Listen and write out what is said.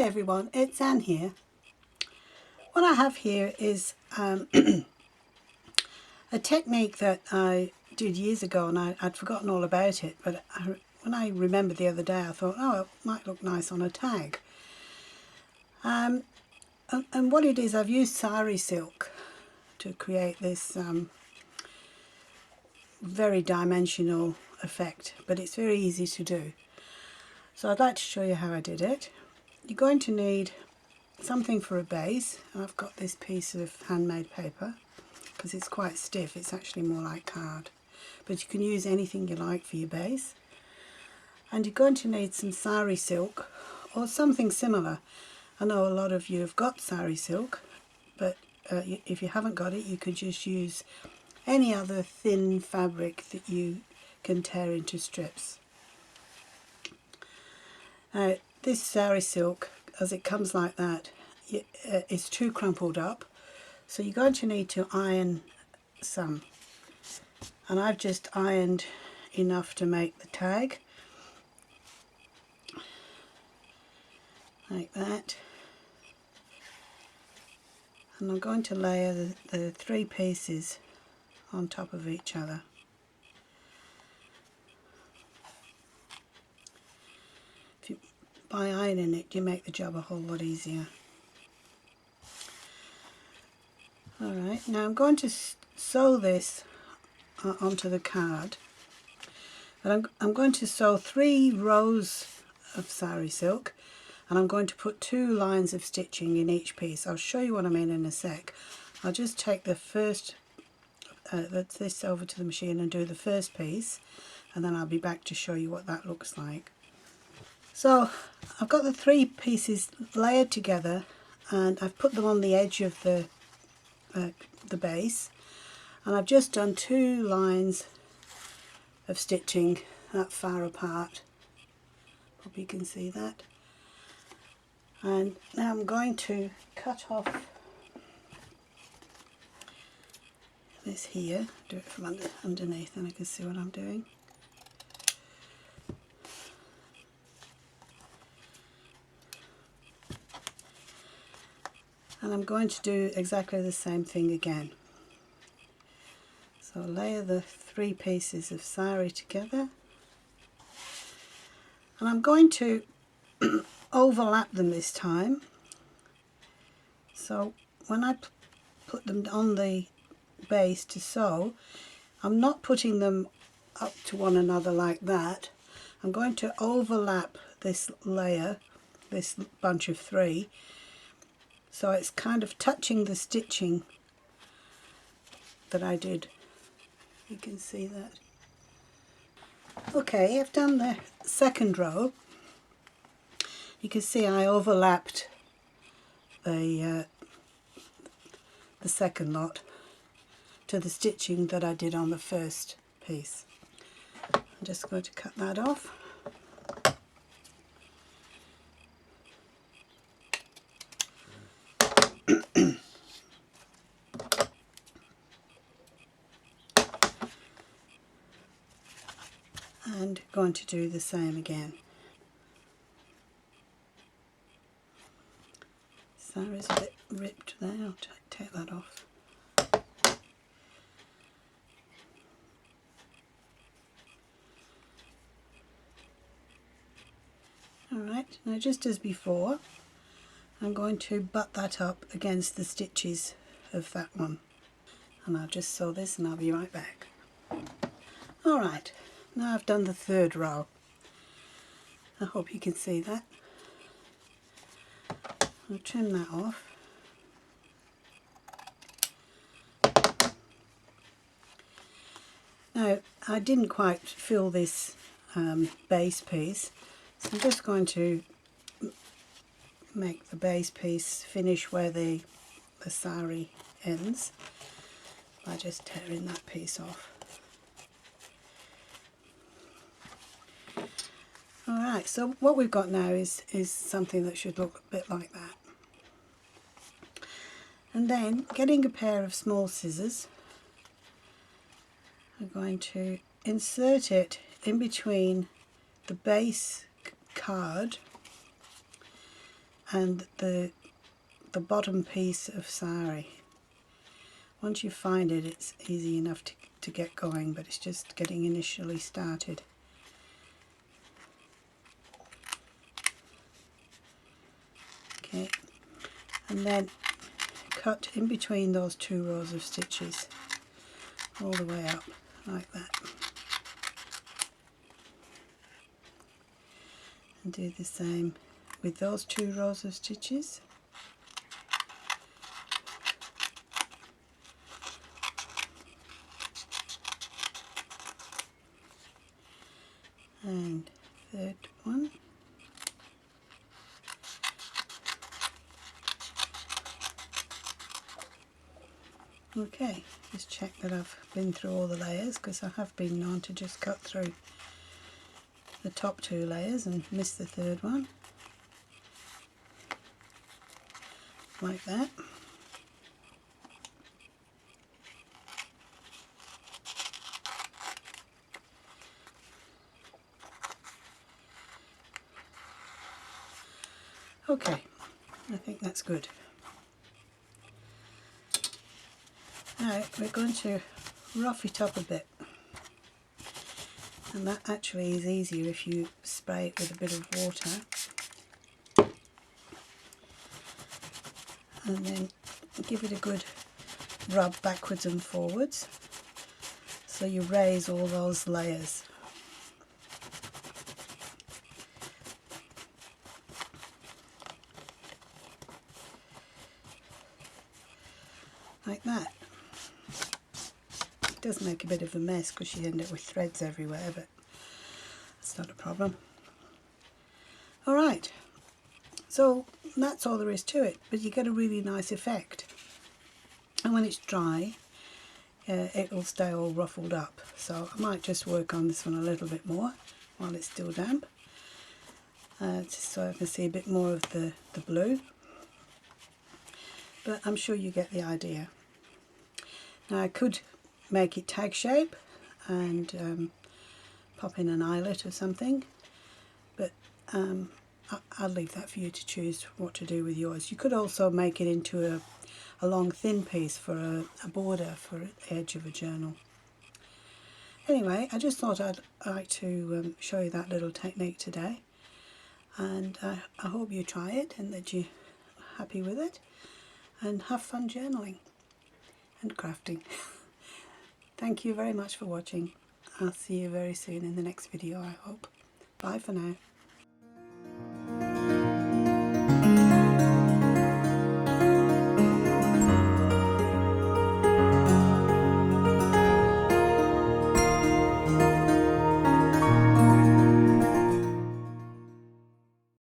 everyone, it's Anne here. What I have here is a technique that I did years ago, and I'd forgotten all about it, but when I remembered the other day I thought, oh, it might look nice on a tag. And what it is, I've used sari silk to create this very dimensional effect, but it's very easy to do. So I'd like to show you how I did it. You're going to need something for a base. I've got this piece of handmade paper because it's quite stiff. It's actually more like card, but you can use anything you like for your base. And you're going to need some sari silk or something similar. I know a lot of you have got sari silk, but if you haven't got it, you could just use any other thin fabric that you can tear into strips. Now, this sari silk, as it comes like that, is too crumpled up, so you're going to need to iron some. And I've just ironed enough to make the tag, like that. And I'm going to layer the three pieces on top of each other. By ironing it, you make the job a whole lot easier. Alright, now I'm going to sew this onto the card. But I'm going to sew 3 rows of sari silk, and I'm going to put 2 lines of stitching in each piece. I'll show you what I mean in a sec. I'll just take the first, this over to the machine and do the first piece, and then I'll be back to show you what that looks like. So I've got the 3 pieces layered together, and I've put them on the edge of the base, and I've just done 2 lines of stitching that far apart. Hope you can see that. And now I'm going to cut off this here, do it from underneath, and I can see what I'm doing. And I'm going to do exactly the same thing again. So layer the 3 pieces of sari together, and I'm going to overlap them this time. So when I put them on the base to sew, I'm not putting them up to one another like that. I'm going to overlap this layer, this bunch of 3, so it's kind of touching the stitching that I did. You can see that. Okay, I've done the second row. You can see I overlapped the second lot to the stitching that I did on the first piece. I'm just going to cut that off. And going to do the same again. Sari's a bit ripped there, I'll take that off. Alright, now just as before, I'm going to butt that up against the stitches of that one. And I'll just sew this and I'll be right back. Alright, now I've done the third row. I hope you can see that. I'll trim that off. Now, I didn't quite fill this base piece, so I'm just going to make the base piece finish where the sari ends by just tearing that piece off. Alright, so what we've got now is something that should look a bit like that. And then, getting a pair of small scissors, I'm going to insert it in between the base card and the bottom piece of sari. Once you find it, it's easy enough to get going, but it's just getting initially started. Okay, and then cut in between those 2 rows of stitches all the way up like that, and do the same with those 2 rows of stitches. And third one. Okay, just check that I've been through all the layers, because I have been known to just cut through the top 2 layers and miss the third one, like that. Okay, I think that's good. Now we're going to rough it up a bit, and that actually is easier if you spray it with a bit of water, and then give it a good rub backwards and forwards so you raise all those layers. Like that. It does make a bit of a mess because you end up with threads everywhere, but that's not a problem. Alright, so that's all there is to it, but you get a really nice effect. And when it's dry, it will stay all ruffled up. So I might just work on this one a little bit more while it's still damp, just so I can see a bit more of the blue. But I'm sure you get the idea. Now I could make it tag shape and pop in an eyelet or something, but I'll leave that for you to choose what to do with yours. You could also make it into a long thin piece for a border for the edge of a journal. Anyway, I just thought I'd like to show you that little technique today, and I hope you try it and that you're happy with it and have fun journaling and crafting. Thank you very much for watching. I'll see you very soon in the next video, I hope. Bye for now.